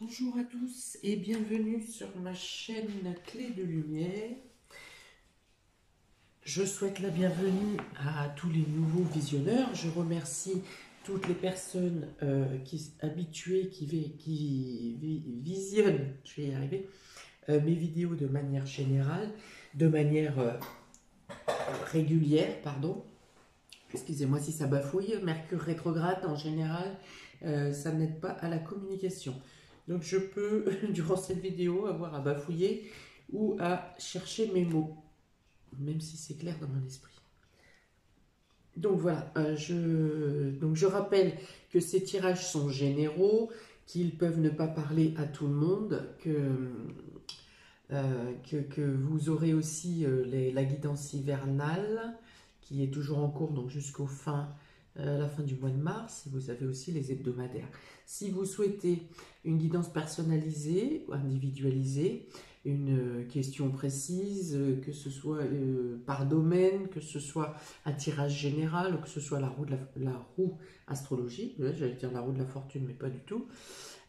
Bonjour à tous et bienvenue sur ma chaîne Clé de Lumière. Je souhaite la bienvenue à tous les nouveaux visionneurs. Je remercie toutes les personnes habituées qui visionnent, je vais y arriver, mes vidéos de manière générale, de manière régulière, pardon. Excusez-moi si ça bafouille. Mercure rétrograde en général, ça n'aide pas à la communication. Donc je peux, durant cette vidéo, avoir à bafouiller ou à chercher mes mots, même si c'est clair dans mon esprit. Donc voilà, je rappelle que ces tirages sont généraux, qu'ils peuvent ne pas parler à tout le monde, que vous aurez aussi la guidance hivernale, qui est toujours en cours, donc jusqu'au la fin du mois de mars, et vous avez aussi les hebdomadaires. Si vous souhaitez une guidance personnalisée, individualisée, une question précise, que ce soit par domaine, que ce soit un tirage général, ou que ce soit la roue astrologie, j'allais dire la roue de la fortune, mais pas du tout,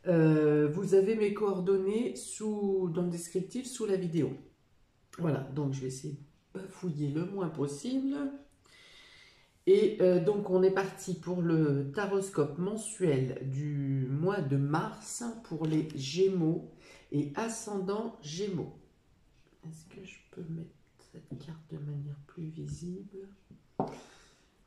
vous avez mes coordonnées dans le descriptif sous la vidéo. Voilà, donc je vais essayer de fouiller le moins possible. Et donc on est parti pour le taroscope mensuel du mois de mars pour les Gémeaux et ascendant Gémeaux. Est-ce que je peux mettre cette carte de manière plus visible?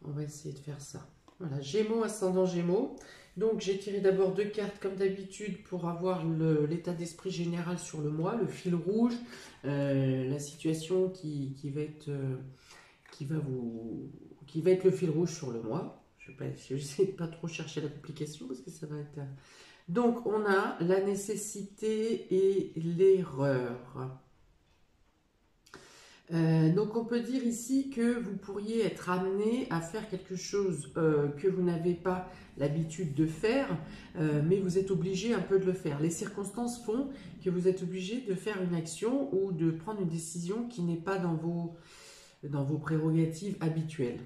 On va essayer de faire ça. Voilà, Gémeaux, ascendant Gémeaux. Donc j'ai tiré d'abord deux cartes comme d'habitude pour avoir l'état d'esprit général sur le mois, le fil rouge, la situation qui va être... qui va être le fil rouge sur le mois. Je vais essayer de pas trop chercher la complication parce que ça va être... Donc, on a la nécessité et l'erreur. Donc, on peut dire ici que vous pourriez être amené à faire quelque chose que vous n'avez pas l'habitude de faire, mais vous êtes obligé un peu de le faire. Les circonstances font que vous êtes obligé de faire une action ou de prendre une décision qui n'est pas dans vos prérogatives habituelles.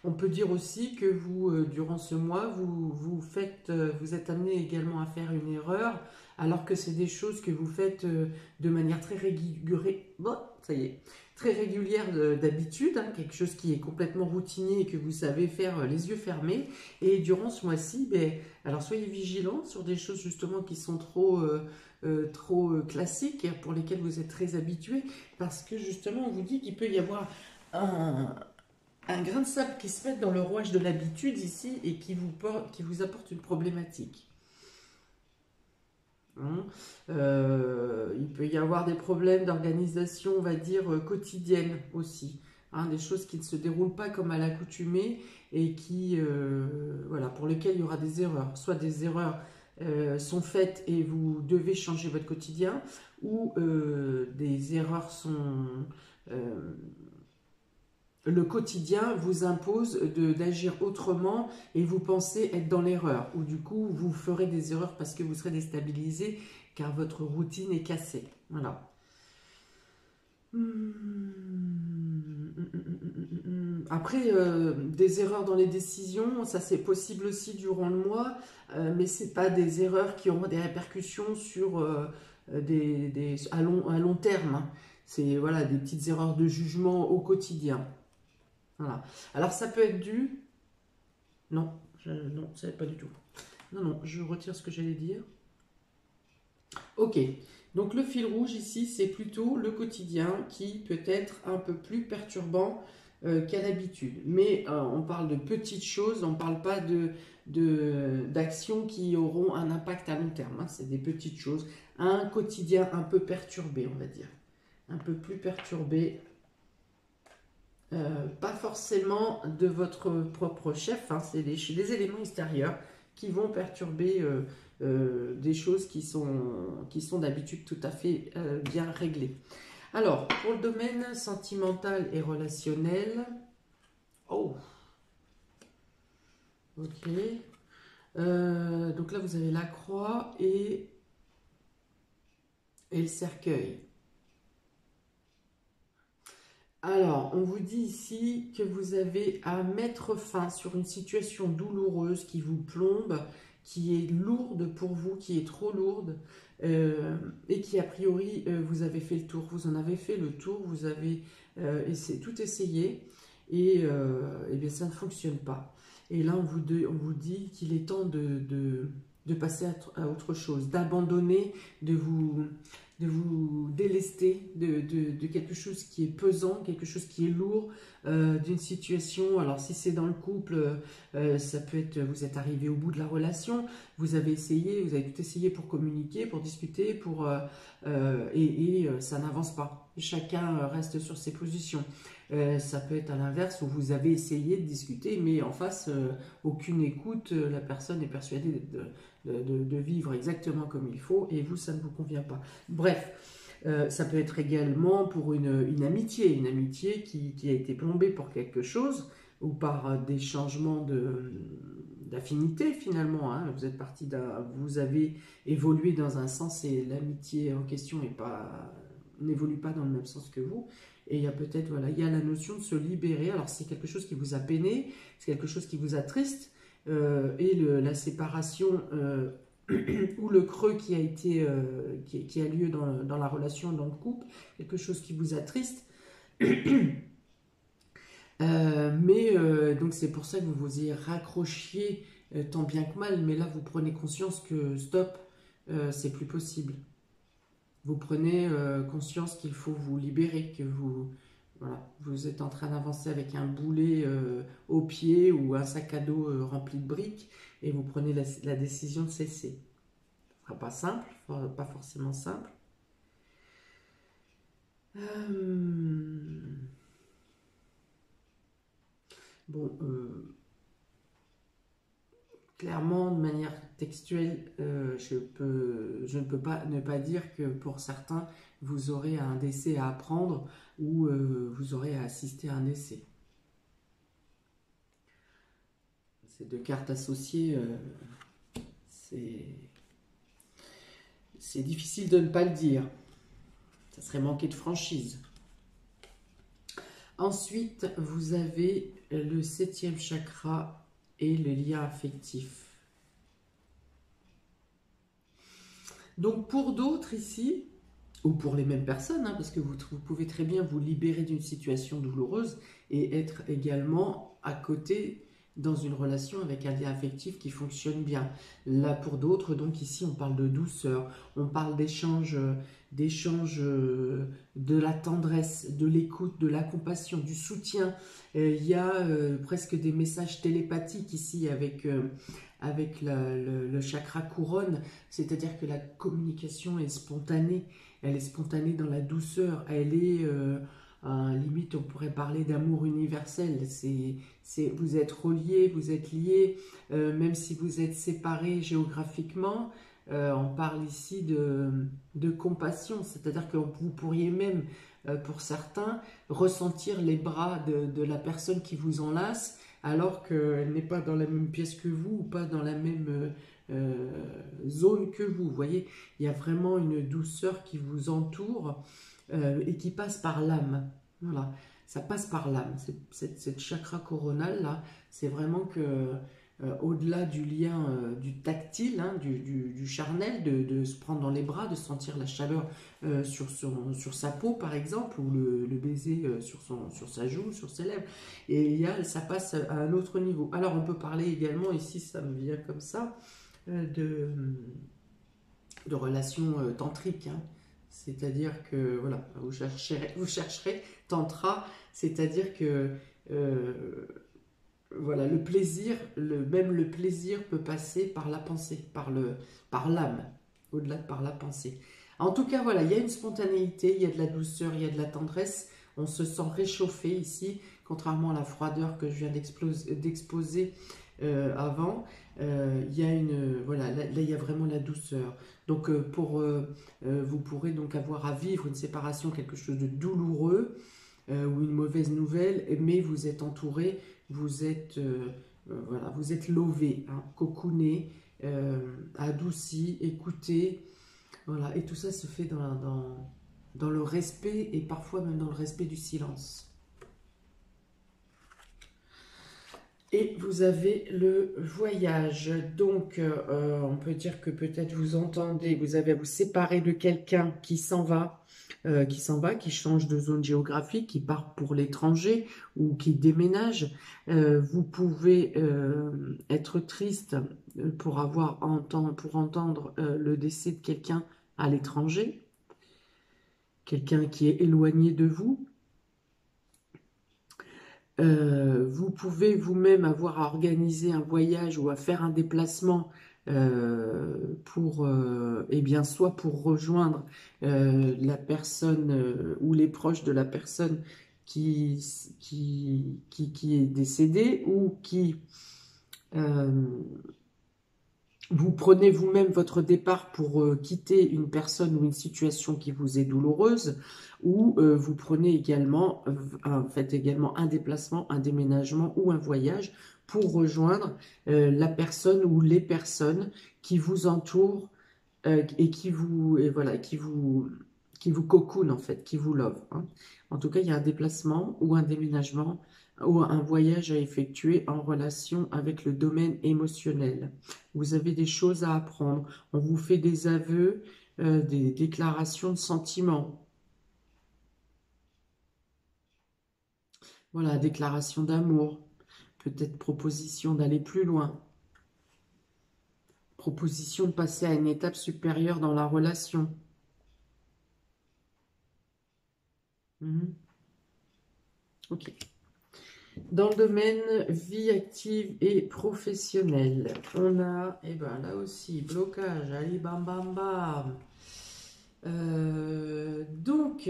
On peut dire aussi que vous, durant ce mois, vous êtes amené également à faire une erreur, alors que c'est des choses que vous faites de manière très régulière, bon, ça y est, très régulière d'habitude, hein, quelque chose qui est complètement routinier et que vous savez faire les yeux fermés. Et durant ce mois-ci, alors soyez vigilants sur des choses justement qui sont trop classiques, pour lesquelles vous êtes très habitués, parce que justement, on vous dit qu'il peut y avoir un grain de sable qui se met dans le rouage de l'habitude ici et qui vous apporte une problématique. Il peut y avoir des problèmes d'organisation, on va dire, quotidienne aussi. Des choses qui ne se déroulent pas comme à l'accoutumée et voilà, pour lesquelles il y aura des erreurs. Soit des erreurs sont faites et vous devez changer votre quotidien, ou des erreurs sont... le quotidien vous impose d'agir autrement et vous pensez être dans l'erreur. Ou du coup, vous ferez des erreurs parce que vous serez déstabilisé car votre routine est cassée. Voilà. Après, des erreurs dans les décisions, ça c'est possible aussi durant le mois, mais ce n'est pas des erreurs qui auront des répercussions à long terme, hein. C'est voilà, des petites erreurs de jugement au quotidien. Voilà. Alors ça peut être dû... Non, non, ça n'est pas du tout. Non, non, je retire ce que j'allais dire. Ok, donc le fil rouge ici, c'est plutôt le quotidien qui peut être un peu plus perturbant qu'à l'habitude. Mais on parle de petites choses, on ne parle pas d'actions qui auront un impact à long terme, hein. C'est des petites choses. Un quotidien un peu perturbé, on va dire. Un peu plus perturbé. Pas forcément de votre propre chef, hein, c'est des éléments extérieurs qui vont perturber des choses qui sont d'habitude tout à fait bien réglées. Alors, pour le domaine sentimental et relationnel, oh, ok, donc là vous avez la croix et le cercueil. Alors, on vous dit ici que vous avez à mettre fin sur une situation douloureuse qui vous plombe, qui est lourde pour vous, qui est trop lourde, et qui a priori, vous avez fait le tour. Vous en avez fait le tour, vous avez tout essayé, et bien ça ne fonctionne pas. Et là, on vous dit qu'il est temps de passer à autre chose, d'abandonner, de vous délester de quelque chose qui est pesant, quelque chose qui est lourd, d'une situation. Alors si c'est dans le couple, ça peut être, vous êtes arrivé au bout de la relation, vous avez tout essayé pour communiquer, pour discuter, ça n'avance pas. Chacun reste sur ses positions. Ça peut être à l'inverse où vous avez essayé de discuter, mais en face, aucune écoute, la personne est persuadée de vivre exactement comme il faut, et vous, ça ne vous convient pas. Bref, ça peut être également pour une amitié qui a été plombée pour quelque chose, ou par des changements d'affinité finalement. Hein. Vous avez évolué dans un sens et l'amitié en question n'évolue pas dans le même sens que vous. Et il y a peut-être, voilà, il y a la notion de se libérer. Alors c'est quelque chose qui vous a peiné, c'est quelque chose qui vous attriste, la séparation ou le creux qui a lieu dans la relation, dans le couple, quelque chose qui vous attriste. Donc c'est pour ça que vous vous y raccrochiez tant bien que mal, mais là vous prenez conscience que stop, c'est plus possible. Vous prenez conscience qu'il faut vous libérer, que vous êtes en train d'avancer avec un boulet au pied ou un sac à dos rempli de briques, et vous prenez la décision de cesser. Ce ne sera pas simple, pas forcément simple. Bon, clairement, de manière textuelle, je ne peux pas ne pas dire que pour certains, vous aurez un décès à apprendre ou vous aurez à assister à un décès. Ces deux cartes associées, c'est difficile de ne pas le dire. Ça serait manquer de franchise. Ensuite, vous avez le 7e chakra et le lien affectif. Donc pour d'autres ici, ou pour les mêmes personnes, hein, parce que vous pouvez très bien vous libérer d'une situation douloureuse et être également à côté dans une relation avec un lien affectif qui fonctionne bien. Là pour d'autres, donc ici on parle de douceur, on parle d'échange, de la tendresse, de l'écoute, de la compassion, du soutien. Il y a presque des messages télépathiques ici avec le chakra couronne, c'est-à-dire que la communication est spontanée, elle est spontanée dans la douceur, elle est, limite on pourrait parler d'amour universel, vous êtes reliés, vous êtes liés, même si vous êtes séparés géographiquement, on parle ici de compassion, c'est-à-dire que vous pourriez même, pour certains, ressentir les bras de la personne qui vous enlace, alors qu'elle n'est pas dans la même pièce que vous, ou pas dans la même zone que vous. Vous voyez, il y a vraiment une douceur qui vous entoure et qui passe par l'âme. Voilà, ça passe par l'âme. Cette chakra coronale là, c'est vraiment que au-delà du lien du tactile, hein, du charnel, de se prendre dans les bras, de sentir la chaleur sur sa peau par exemple, ou le baiser sur sa joue, sur ses lèvres, et ça passe à un autre niveau. Alors on peut parler également, ici ça me vient comme ça, de relations tantriques, hein. C'est-à-dire que voilà, vous chercherez tantra, c'est-à-dire que voilà, le plaisir, même le plaisir peut passer par la pensée, par l'âme, au-delà de par la pensée. En tout cas, voilà, il y a une spontanéité, il y a de la douceur, il y a de la tendresse. On se sent réchauffé ici, contrairement à la froideur que je viens d'exposer avant. Il y a voilà, là, il y a vraiment la douceur. Donc, vous pourrez donc avoir à vivre une séparation, quelque chose de douloureux ou une mauvaise nouvelle, mais vous êtes entouré. Vous êtes, voilà, vous êtes lové, hein, cocooné, adouci, écouté, voilà, et tout ça se fait dans le respect et parfois même dans le respect du silence. Et vous avez le voyage. Donc, on peut dire que peut-être vous entendez, vous avez à vous séparer de quelqu'un qui s'en va, qui change de zone géographique, qui part pour l'étranger ou qui déménage. Vous pouvez être triste pour entendre le décès de quelqu'un à l'étranger, quelqu'un qui est éloigné de vous. Vous pouvez vous-même avoir à organiser un voyage ou à faire un déplacement eh bien, soit pour rejoindre la personne ou les proches de la personne qui est décédée ou euh, vous prenez vous-même votre départ pour quitter une personne ou une situation qui vous est douloureuse, ou vous prenez également, faites également un déplacement, un déménagement ou un voyage pour rejoindre la personne ou les personnes qui vous entourent et qui vous cocoonent en fait, qui vous love. Hein. En tout cas, il y a un déplacement ou un déménagement ou un voyage à effectuer en relation avec le domaine émotionnel. Vous avez des choses à apprendre. On vous fait des aveux, des déclarations de sentiments. Voilà, déclaration d'amour. Peut-être proposition d'aller plus loin. Proposition de passer à une étape supérieure dans la relation. Mhm. Ok. Dans le domaine vie active et professionnelle, on a, eh ben là aussi, blocage, allez bam bam bam. Donc,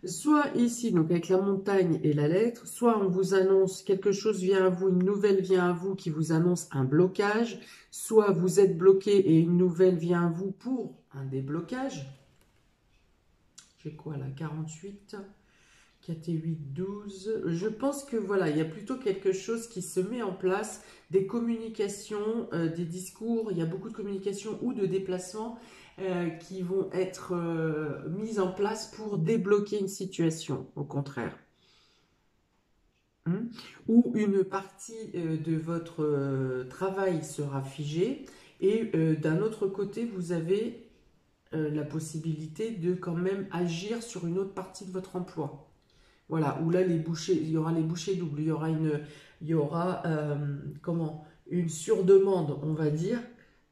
soit ici, donc avec la montagne et la lettre, soit on vous annonce quelque chose vient à vous, une nouvelle vient à vous qui vous annonce un blocage, soit vous êtes bloqué et une nouvelle vient à vous pour un déblocage. J'ai quoi là, 48 4 et 8, 12. Je pense que voilà, il y a plutôt quelque chose qui se met en place, des communications, des discours, il y a beaucoup de communications ou de déplacements qui vont être mises en place pour débloquer une situation, au contraire. Ou une partie de votre travail sera figée et d'un autre côté, vous avez la possibilité de quand même agir sur une autre partie de votre emploi. Voilà, où là, il y aura les bouchées doubles, il y aura comment, une surdemande, on va dire,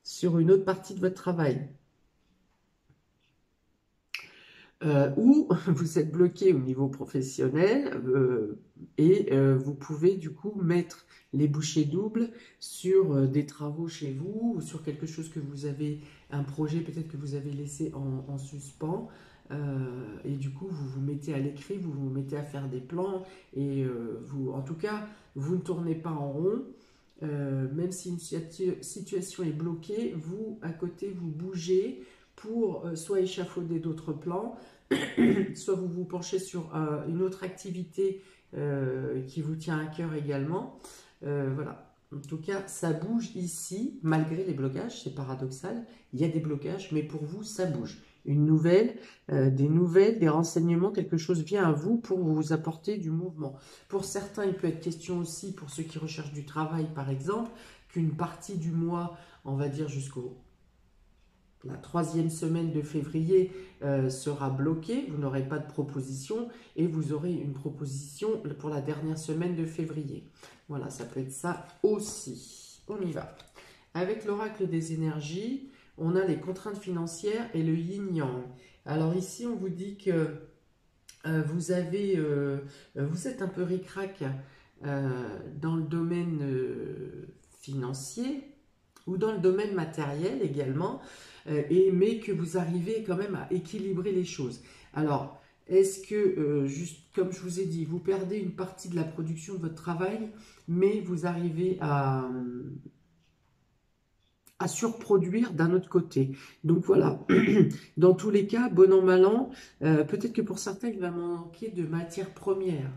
sur une autre partie de votre travail. Ou vous êtes bloqué au niveau professionnel et vous pouvez du coup mettre les bouchées doubles sur des travaux chez vous ou sur quelque chose que vous avez, un projet peut-être que vous avez laissé en suspens. Et du coup, vous vous mettez à l'écrit, vous vous mettez à faire des plans et en tout cas, vous ne tournez pas en rond. Même si une situation est bloquée, vous, à côté, vous bougez pour soit échafauder d'autres plans, soit vous vous penchez sur une autre activité qui vous tient à cœur également. Voilà. En tout cas, ça bouge ici, malgré les blocages, c'est paradoxal. Il y a des blocages, mais pour vous, ça bouge. Une nouvelle, des nouvelles, des renseignements, quelque chose vient à vous pour vous apporter du mouvement. Pour certains, il peut être question aussi, pour ceux qui recherchent du travail par exemple, qu'une partie du mois, on va dire jusqu'au la 3e semaine de février sera bloquée, vous n'aurez pas de proposition et vous aurez une proposition pour la dernière semaine de février. Voilà, ça peut être ça aussi. On y va. Avec l'oracle des énergies, on a les contraintes financières et le yin-yang. Alors ici, on vous dit que vous êtes un peu ric-rac dans le domaine financier ou dans le domaine matériel également, mais que vous arrivez quand même à équilibrer les choses. Alors, est-ce que, juste comme je vous ai dit, vous perdez une partie de la production de votre travail, mais vous arrivez à surproduire d'un autre côté. Donc voilà, dans tous les cas, bon an, mal an, peut-être que pour certains, il va manquer de matières premières.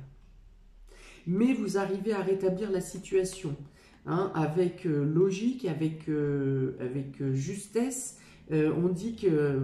Mais vous arrivez à rétablir la situation. Hein, avec logique, avec justesse, On dit que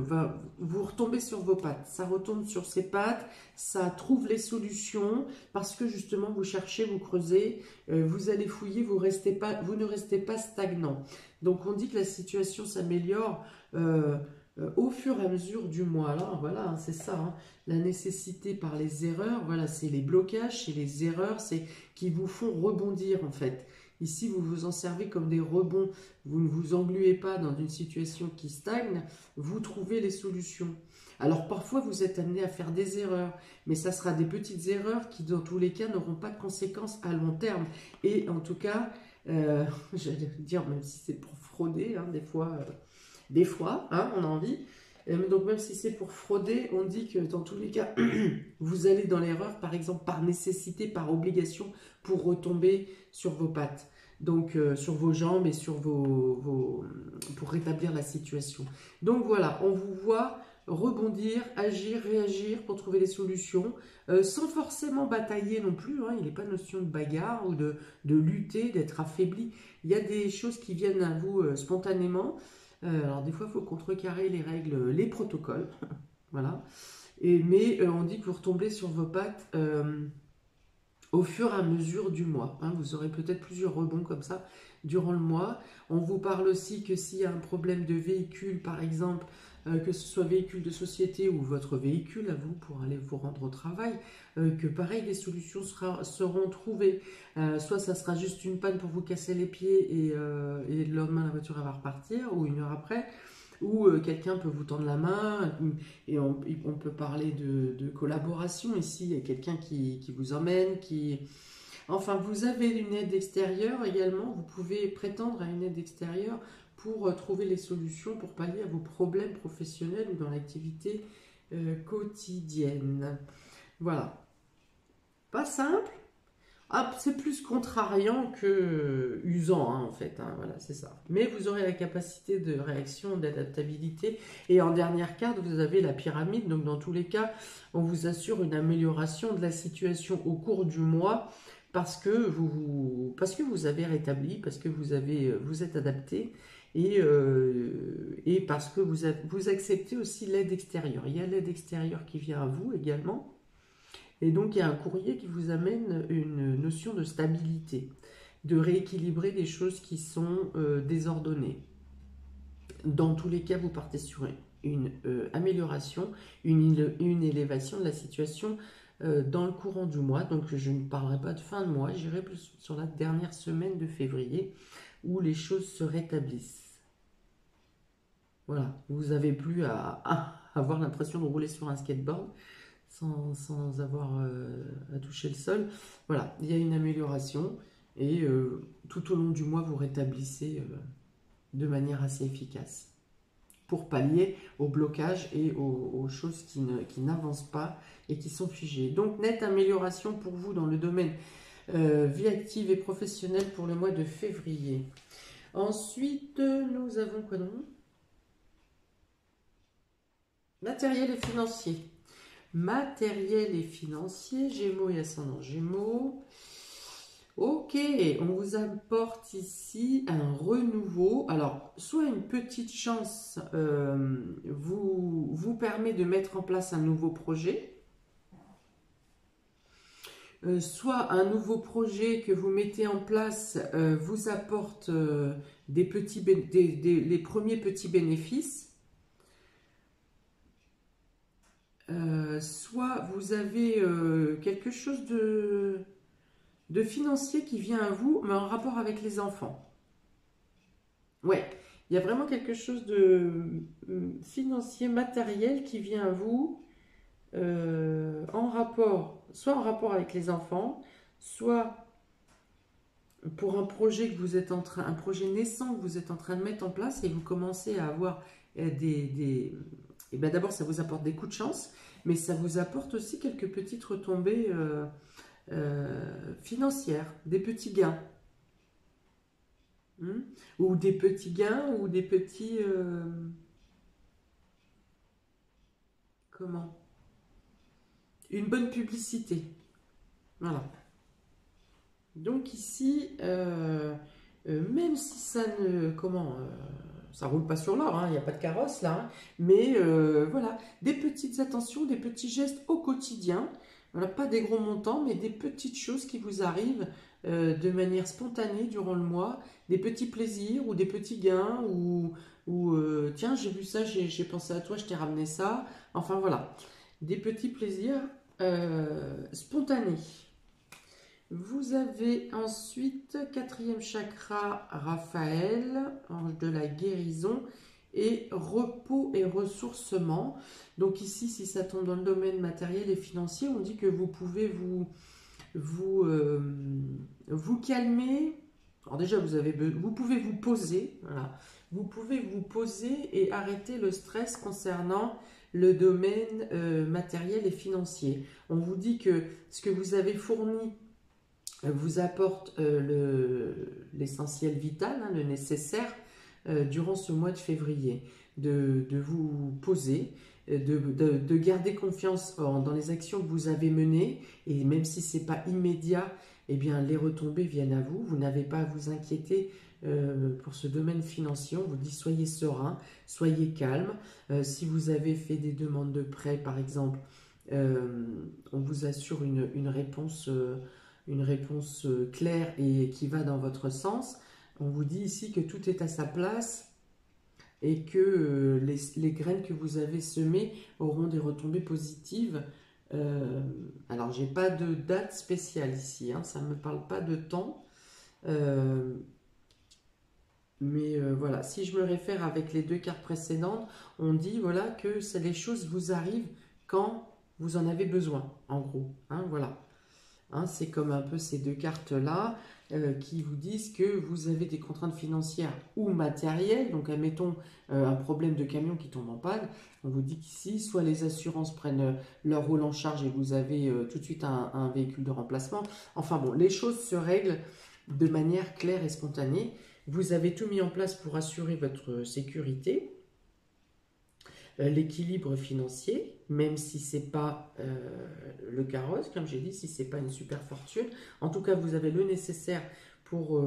vous retombez sur vos pattes, ça retombe sur ses pattes, ça trouve les solutions, parce que justement vous cherchez, vous creusez, vous allez fouiller, vous ne restez pas stagnant. Donc on dit que la situation s'améliore au fur et à mesure du mois. Alors voilà, hein, c'est ça, hein, la nécessité par les erreurs, voilà, c'est les blocages, c'est les erreurs, c'est qui vous font rebondir en fait. Ici, vous vous en servez comme des rebonds. Vous ne vous engluez pas dans une situation qui stagne. Vous trouvez les solutions. Alors, parfois, vous êtes amené à faire des erreurs. Mais ça sera des petites erreurs qui, dans tous les cas, n'auront pas de conséquences à long terme. Et en tout cas, j'allais dire, même si c'est pour frauder, hein, des fois hein, on a envie. Donc, même si c'est pour frauder, on dit que dans tous les cas, vous allez dans l'erreur, par exemple, par nécessité, par obligation, pour retomber sur vos pattes. Donc, sur vos jambes et sur pour rétablir la situation. Donc, voilà, on vous voit rebondir, agir, réagir pour trouver des solutions, sans forcément batailler non plus. Hein, il n'est pas notion de bagarre ou de lutter, d'être affaibli. Il y a des choses qui viennent à vous spontanément. Alors des fois, il faut contrecarrer les règles, les protocoles, voilà. Mais on dit que vous retombez sur vos pattes au fur et à mesure du mois. Hein. Vous aurez peut-être plusieurs rebonds comme ça durant le mois. On vous parle aussi que s'il y a un problème de véhicule, par exemple, que ce soit véhicule de société ou votre véhicule à vous pour aller vous rendre au travail, que pareil, des solutions seront trouvées. Soit ça sera juste une panne pour vous casser les pieds et le lendemain la voiture va repartir ou une heure après, ou quelqu'un peut vous tendre la main et on peut parler de collaboration ici, il y a quelqu'un qui vous emmène, Enfin, vous avez une aide extérieure également, vous pouvez prétendre à une aide extérieure pour trouver les solutions, pour pallier à vos problèmes professionnels ou dans l'activité quotidienne. Voilà. Pas simple. Ah, c'est plus contrariant que usant, hein, en fait. Hein, voilà, c'est ça. Mais vous aurez la capacité de réaction, d'adaptabilité. Et en dernière carte, vous avez la pyramide. Donc, dans tous les cas, on vous assure une amélioration de la situation au cours du mois parce que vous avez rétabli, parce que vous êtes adapté et parce que vous acceptez aussi l'aide extérieure. Il y a l'aide extérieure qui vient à vous également. Et donc, il y a un courrier qui vous amène une notion de stabilité, de rééquilibrer des choses qui sont désordonnées. Dans tous les cas, vous partez sur une amélioration, une élévation de la situation dans le courant du mois. Donc, je ne parlerai pas de fin de mois, j'irai plus sur la dernière semaine de février où les choses se rétablissent. Voilà, vous n'avez plus à avoir l'impression de rouler sur un skateboard sans avoir à toucher le sol. Voilà, il y a une amélioration et tout au long du mois, vous rétablissez de manière assez efficace pour pallier aux blocages et aux choses qui n'avancent pas et qui sont figées. Donc, nette amélioration pour vous dans le domaine vie active et professionnelle pour le mois de février. Ensuite, nous avons quoi donc? Matériel et financier. Matériel et financier, Gémeaux et ascendant Gémeaux. Ok, on vous apporte ici un renouveau. Alors, soit une petite chance vous permet de mettre en place un nouveau projet, soit un nouveau projet que vous mettez en place vous apporte les premiers petits bénéfices. Soit vous avez quelque chose de financier qui vient à vous, mais en rapport avec les enfants. Ouais, il y a vraiment quelque chose de financier, matériel qui vient à vous soit en rapport avec les enfants, soit pour un projet que vous êtes un projet naissant que vous êtes en train de mettre en place et vous commencez à avoir et bien d'abord, ça vous apporte des coups de chance, mais ça vous apporte aussi quelques petites retombées financières, des petits gains. Ou des petits gains, ou des petits... comment? Une bonne publicité. Voilà. Donc ici, même si ça ne... ça roule pas sur l'or, hein, il n'y a pas de carrosse là, hein, mais voilà, des petites attentions, des petits gestes au quotidien, voilà, pas des gros montants, mais des petites choses qui vous arrivent de manière spontanée durant le mois, des petits plaisirs ou des petits gains, ou tiens, j'ai vu ça, j'ai pensé à toi, je t'ai ramené ça, enfin voilà, des petits plaisirs spontanés. Vous avez ensuite quatrième chakra, Raphaël, ange de la guérison, et repos et ressourcement. Donc ici, si ça tombe dans le domaine matériel et financier, on dit que vous pouvez vous calmer. Alors déjà, vous pouvez vous poser, voilà. Vous pouvez vous poser et arrêter le stress concernant le domaine matériel et financier. On vous dit que ce que vous avez fourni vous apporte l'essentiel vital, hein, le nécessaire durant ce mois de février. De vous poser, de garder confiance dans les actions que vous avez menées, et même si ce n'est pas immédiat, eh bien, les retombées viennent à vous. Vous n'avez pas à vous inquiéter pour ce domaine financier. On vous dit soyez serein, soyez calme. Si vous avez fait des demandes de prêt, par exemple, on vous assure une réponse claire et qui va dans votre sens. On vous dit ici que tout est à sa place et que les graines que vous avez semées auront des retombées positives. Alors, j'ai pas de date spéciale ici, hein, ça ne me parle pas de temps. Mais voilà, si je me réfère avec les deux cartes précédentes, on dit voilà que les choses vous arrivent quand vous en avez besoin, en gros. Hein, voilà. Hein, c'est comme un peu ces deux cartes-là qui vous disent que vous avez des contraintes financières ou matérielles. Donc, admettons un problème de camion qui tombe en panne. On vous dit qu'ici, soit les assurances prennent leur rôle en charge et vous avez tout de suite un véhicule de remplacement. Enfin bon, les choses se règlent de manière claire et spontanée. Vous avez tout mis en place pour assurer votre sécurité. L'équilibre financier, même si ce n'est pas le carrosse, comme j'ai dit, si ce n'est pas une super fortune. En tout cas, vous avez le nécessaire pour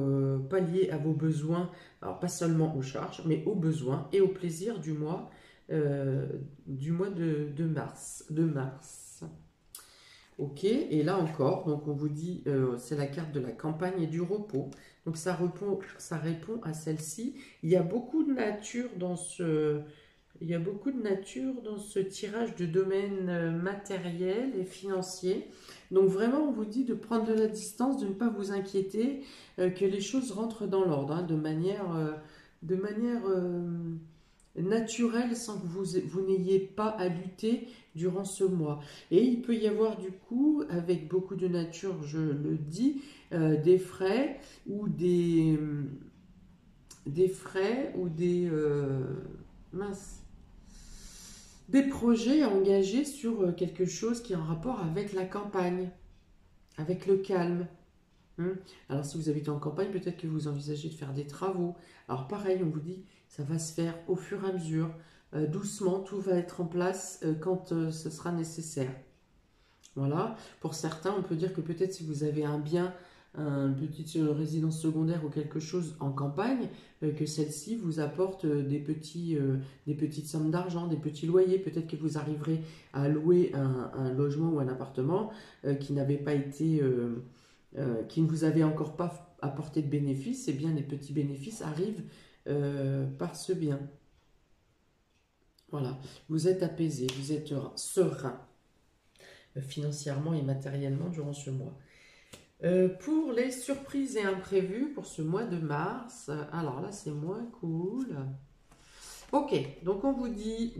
pallier à vos besoins, alors pas seulement aux charges, mais aux besoins et aux plaisirs du mois de mars. Ok, et là encore, donc on vous dit, c'est la carte de la campagne et du repos. Donc ça répond à celle-ci. Il y a beaucoup de nature dans ce... Il y a beaucoup de nature dans ce tirage de domaine matériel et financier. Donc vraiment, on vous dit de prendre de la distance, de ne pas vous inquiéter, que les choses rentrent dans l'ordre, hein, de manière naturelle, sans que vous n'ayez pas à lutter durant ce mois. Et il peut y avoir du coup, avec beaucoup de nature, je le dis, des frais ou des mince, des projets engagés sur quelque chose qui est en rapport avec la campagne, avec le calme. Alors si vous habitez en campagne, peut-être que vous envisagez de faire des travaux. Alors pareil, on vous dit, ça va se faire au fur et à mesure, doucement, tout va être en place quand ce sera nécessaire. Voilà, pour certains, on peut dire que peut-être si vous avez un bien, une petite résidence secondaire ou quelque chose en campagne, que celle-ci vous apporte des petites sommes d'argent, des petits loyers. Peut-être que vous arriverez à louer un logement ou un appartement qui n'avait pas été, qui ne vous avait encore pas apporté de bénéfices. Et bien, les petits bénéfices arrivent par ce bien. Voilà, vous êtes apaisé, vous êtes serein financièrement et matériellement durant ce mois. Pour les surprises et imprévus pour ce mois de mars, alors là c'est moins cool. Ok, donc on vous dit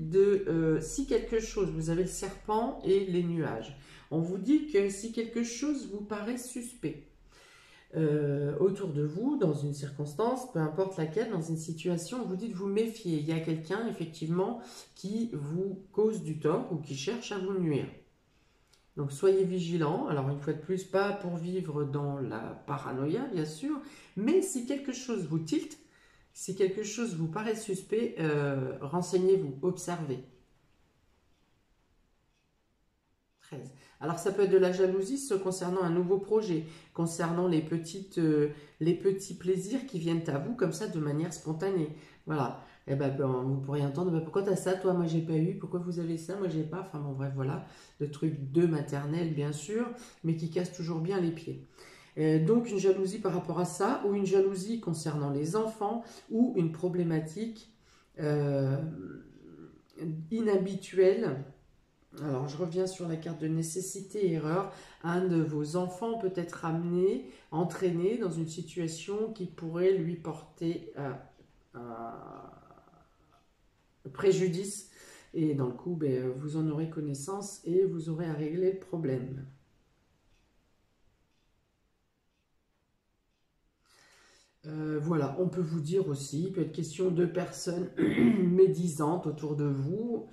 si quelque chose, vous avez le serpent et les nuages. On vous dit que si quelque chose vous paraît suspect autour de vous, dans une circonstance, peu importe laquelle, dans une situation, on vous dit de vous méfier. Il y a quelqu'un effectivement qui vous cause du tort ou qui cherche à vous nuire. Donc soyez vigilants, alors une fois de plus, pas pour vivre dans la paranoïa bien sûr, mais si quelque chose vous tilte, si quelque chose vous paraît suspect, renseignez-vous, observez. 13. Alors, ça peut être de la jalousie concernant un nouveau projet, concernant les petits plaisirs qui viennent à vous comme ça de manière spontanée. Voilà. Et ben, vous pourriez entendre, ben, pourquoi tu as ça, toi, moi j'ai pas eu, pourquoi vous avez ça, moi j'ai pas. Enfin bon, bref, voilà. Le truc de maternel, bien sûr, mais qui casse toujours bien les pieds. Donc, une jalousie par rapport à ça, ou une jalousie concernant les enfants, ou une problématique inhabituelle. Alors, je reviens sur la carte de nécessité et erreur. Un de vos enfants peut être amené, entraîné dans une situation qui pourrait lui porter préjudice. Et dans le coup, ben, vous en aurez connaissance et vous aurez à régler le problème. Voilà, on peut vous dire aussi, il peut être question de personnes médisantes autour de vous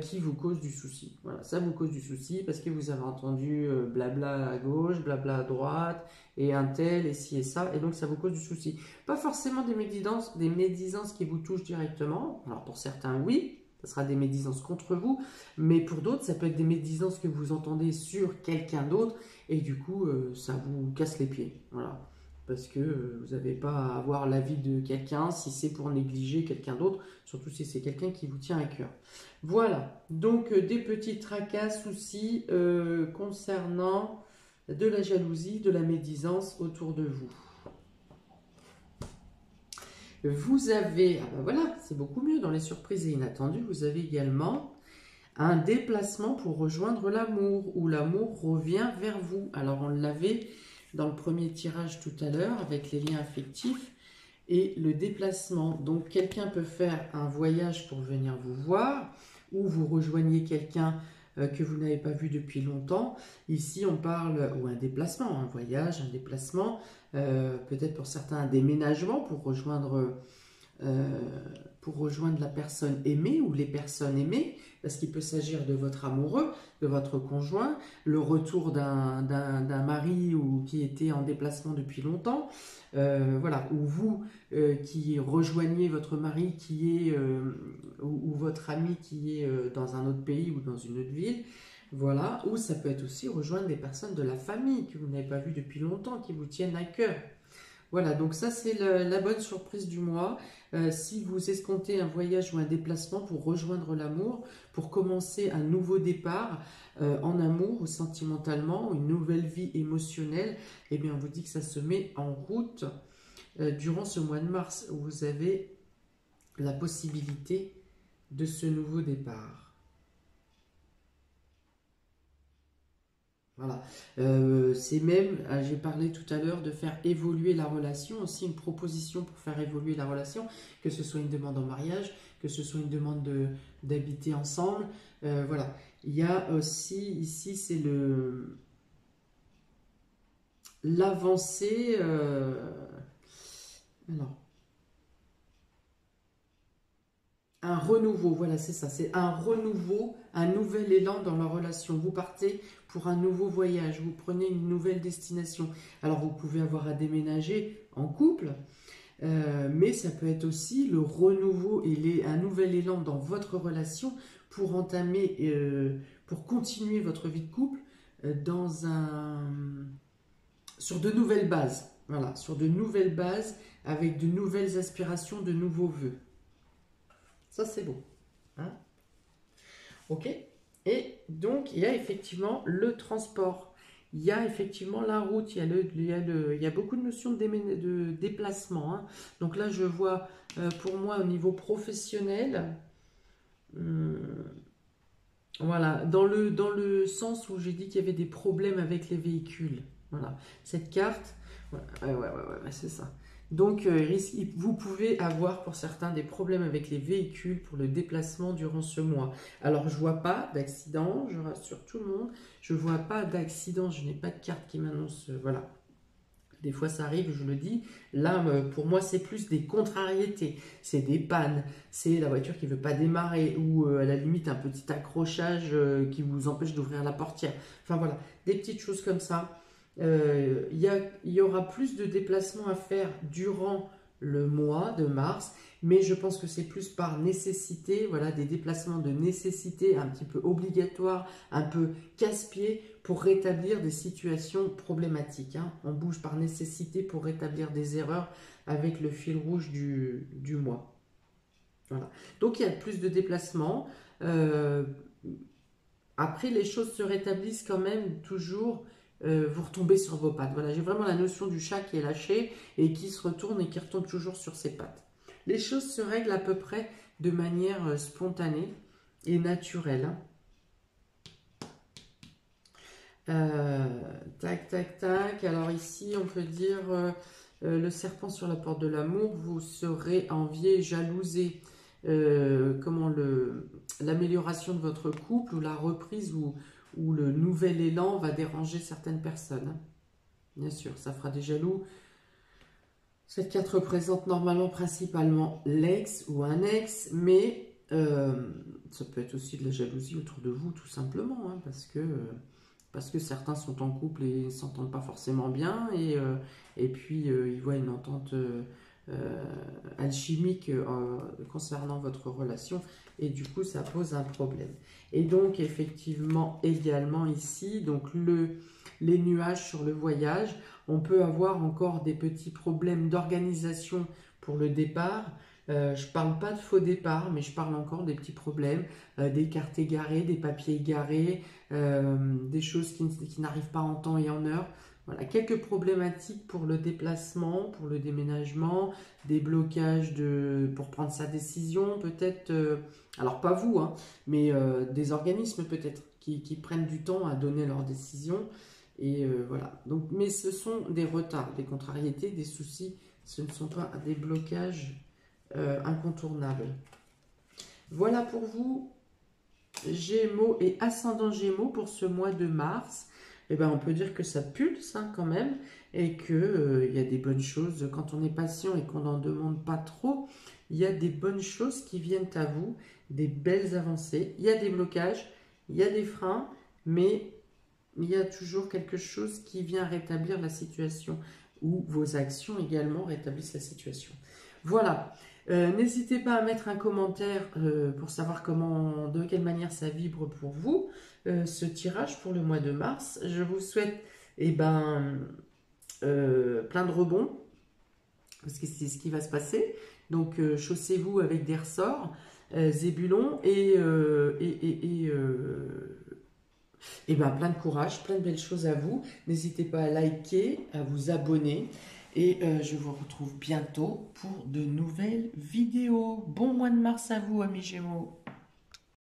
qui vous causent du souci. Voilà, ça vous cause du souci parce que vous avez entendu blabla à gauche, blabla à droite, et un tel, et ci et ça, et donc ça vous cause du souci. Pas forcément des médisances qui vous touchent directement. Alors pour certains, oui, ça sera des médisances contre vous, mais pour d'autres, ça peut être des médisances que vous entendez sur quelqu'un d'autre, et du coup, ça vous casse les pieds. Voilà. Parce que vous n'avez pas à avoir l'avis de quelqu'un si c'est pour négliger quelqu'un d'autre, surtout si c'est quelqu'un qui vous tient à cœur. Voilà, donc des petits tracas, soucis concernant de la jalousie, de la médisance autour de vous. Vous avez, ah ben voilà, c'est beaucoup mieux dans les surprises et inattendues, vous avez également un déplacement pour rejoindre l'amour, où l'amour revient vers vous. Alors on l'avait dans le premier tirage tout à l'heure avec les liens affectifs et le déplacement. Donc quelqu'un peut faire un voyage pour venir vous voir ou vous rejoignez quelqu'un que vous n'avez pas vu depuis longtemps. Ici on parle, ou un déplacement, un voyage, un déplacement, peut-être pour certains un déménagement pour rejoindre la personne aimée ou les personnes aimées, parce qu'il peut s'agir de votre amoureux, de votre conjoint, le retour d'un mari ou qui était en déplacement depuis longtemps, voilà, ou vous qui rejoignez votre mari qui est, ou votre ami qui est dans un autre pays ou dans une autre ville, voilà, ou ça peut être aussi rejoindre des personnes de la famille que vous n'avez pas vues depuis longtemps, qui vous tiennent à cœur. Voilà, donc ça c'est la bonne surprise du mois. Si vous escomptez un voyage ou un déplacement pour rejoindre l'amour, pour commencer un nouveau départ en amour ou sentimentalement, une nouvelle vie émotionnelle, eh bien on vous dit que ça se met en route durant ce mois de mars où vous avez la possibilité de ce nouveau départ. Voilà, c'est même, j'ai parlé tout à l'heure de faire évoluer la relation, aussi une proposition pour faire évoluer la relation, que ce soit une demande en mariage, que ce soit une demande d'habiter ensemble, voilà. Il y a aussi, ici c'est l'avancée, alors, un renouveau, voilà, c'est ça, c'est un renouveau, un nouvel élan dans la relation. Vous partez pour un nouveau voyage, vous prenez une nouvelle destination. Alors, vous pouvez avoir à déménager en couple, mais ça peut être aussi le renouveau et un nouvel élan dans votre relation pour entamer, pour continuer votre vie de couple sur de nouvelles bases. Voilà, sur de nouvelles bases, avec de nouvelles aspirations, de nouveaux vœux. Ça, c'est beau. Hein? Ok. Et donc, il y a effectivement le transport. Il y a effectivement la route. Il y a beaucoup de notions de déplacement. Hein. Donc là, je vois, pour moi, au niveau professionnel, voilà, dans le sens où j'ai dit qu'il y avait des problèmes avec les véhicules. Voilà. Cette carte, ouais, c'est ça. Donc, vous pouvez avoir pour certains des problèmes avec les véhicules pour le déplacement durant ce mois. Alors, je ne vois pas d'accident, je rassure tout le monde. Je ne vois pas d'accident, je n'ai pas de carte qui m'annonce, voilà. Des fois, ça arrive, je le dis. Là, pour moi, c'est plus des contrariétés. C'est des pannes. C'est la voiture qui ne veut pas démarrer ou à la limite un petit accrochage qui vous empêche d'ouvrir la portière. Enfin, voilà, des petites choses comme ça. Il y aura plus de déplacements à faire durant le mois de mars, mais je pense que c'est plus par nécessité, voilà, des déplacements de nécessité un petit peu obligatoires, un peu casse-pied pour rétablir des situations problématiques, hein. On bouge par nécessité pour rétablir des erreurs avec le fil rouge du mois. Voilà. Donc il y a plus de déplacements. Après, les choses se rétablissent quand même toujours. Vous retombez sur vos pattes. Voilà, j'ai vraiment la notion du chat qui est lâché et qui se retourne et qui retombe toujours sur ses pattes. Les choses se règlent à peu près de manière spontanée et naturelle, hein. Tac, tac, tac. Alors ici, on peut dire le serpent sur la porte de l'amour, vous serez envié, jalousé. L'amélioration de votre couple ou la reprise ou le nouvel élan va déranger certaines personnes, hein. Bien sûr, ça fera des jaloux. Cette carte représente normalement principalement l'ex ou un ex, mais ça peut être aussi de la jalousie autour de vous tout simplement, hein, parce que certains sont en couple et ne s'entendent pas forcément bien et puis ils voient une entente alchimique concernant votre relation et du coup ça pose un problème. Et donc effectivement également ici, donc les nuages sur le voyage, on peut avoir encore des petits problèmes d'organisation pour le départ. Je ne parle pas de faux départ, mais je parle encore des petits problèmes, des cartes égarées, des papiers égarés, des choses qui n'arrivent pas en temps et en heure. Voilà, quelques problématiques pour le déplacement, pour le déménagement, des blocages pour prendre sa décision, peut-être, alors pas vous, hein, mais des organismes peut-être qui prennent du temps à donner leurs décisions. Et voilà. Donc, mais ce sont des retards, des contrariétés, des soucis. Ce ne sont pas des blocages incontournables. Voilà pour vous, Gémeaux et ascendant Gémeaux pour ce mois de mars. Eh ben, on peut dire que ça pulse, hein, quand même et qu'il y a des bonnes choses. Quand on est patient et qu'on n'en demande pas trop, il y a des bonnes choses qui viennent à vous, des belles avancées. Il y a des blocages, il y a des freins, mais il y a toujours quelque chose qui vient rétablir la situation ou vos actions également rétablissent la situation. Voilà. N'hésitez pas à mettre un commentaire pour savoir de quelle manière ça vibre pour vous, ce tirage pour le mois de mars. Je vous souhaite plein de rebonds, parce que c'est ce qui va se passer. Donc, chaussez-vous avec des ressorts, Zébulon, plein de courage, plein de belles choses à vous. N'hésitez pas à liker, à vous abonner. Et je vous retrouve bientôt pour de nouvelles vidéos. Bon mois de mars à vous, amis Gémeaux.